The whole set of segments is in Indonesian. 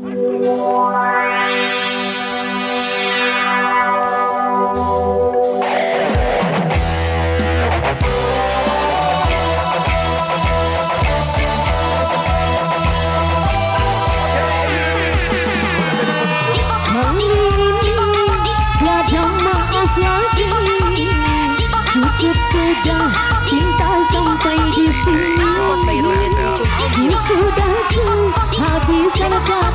Cukup sudah cinta sampai di sini. Sudah habis kata-kata.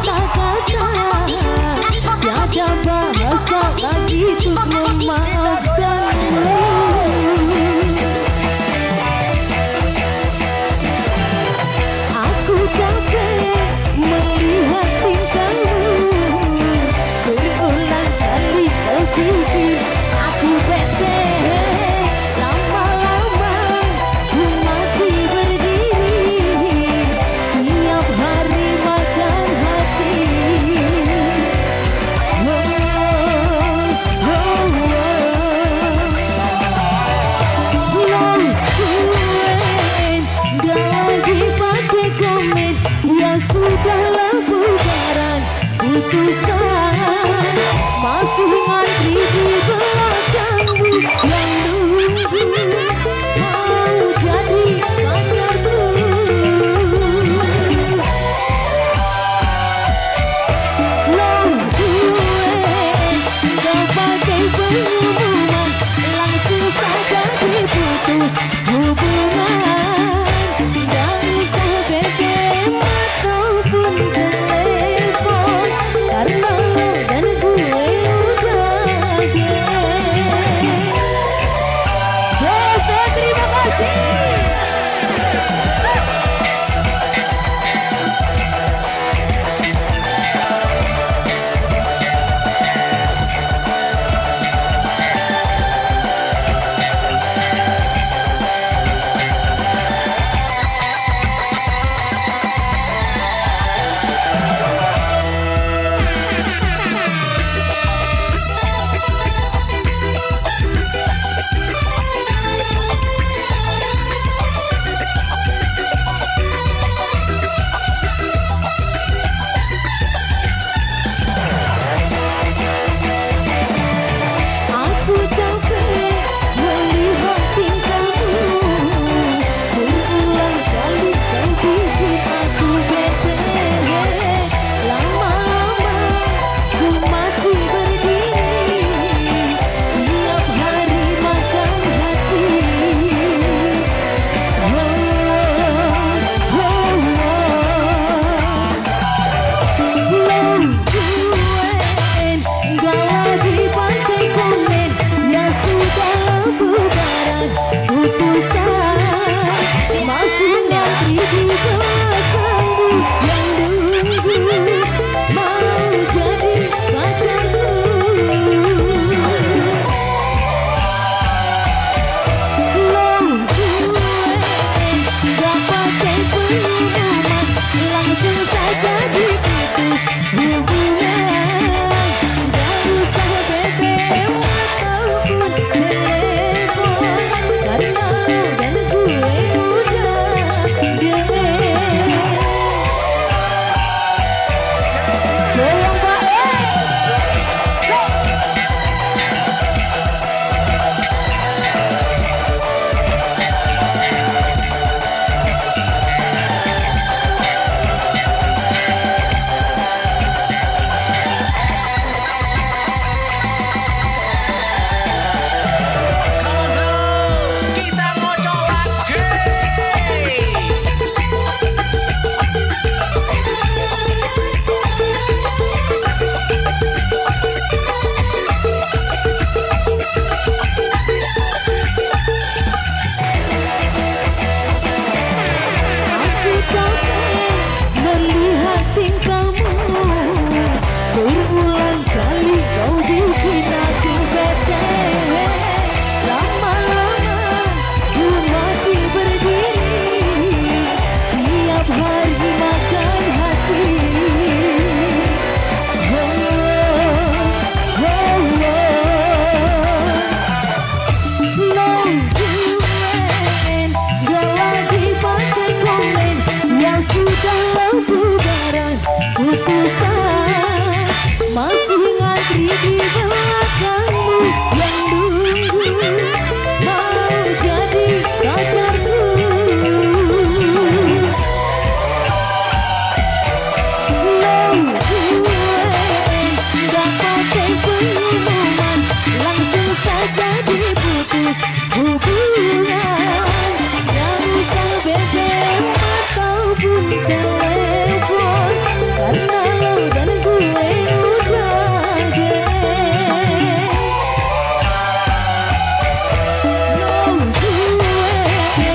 di belakangmu yang nunggu mau jadi pacarku. Gak pakai pengumuman, langsung saja diputus hubungan. Gak usah BBM ataupun telepon, karena lo dan gue udah geng. No gue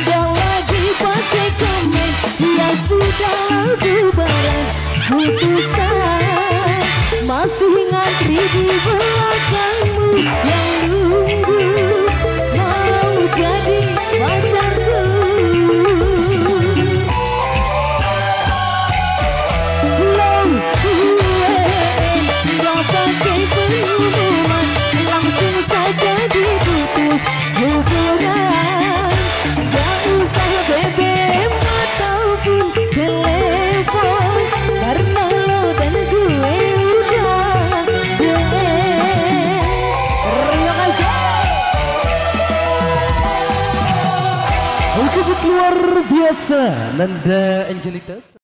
gak lagi pakai komen, ya sudah aku balas putusan. Masih ngantri di belakangmu yang nunggu mau jadi pacarku. Lo gue gak pakai pengumuman, langsung saja diputus hubungan. Gak usah BBM ataupun telepon, karena lo dan gue udah geng. Terima kasih. Untuk luar biasa Nanda Angelita.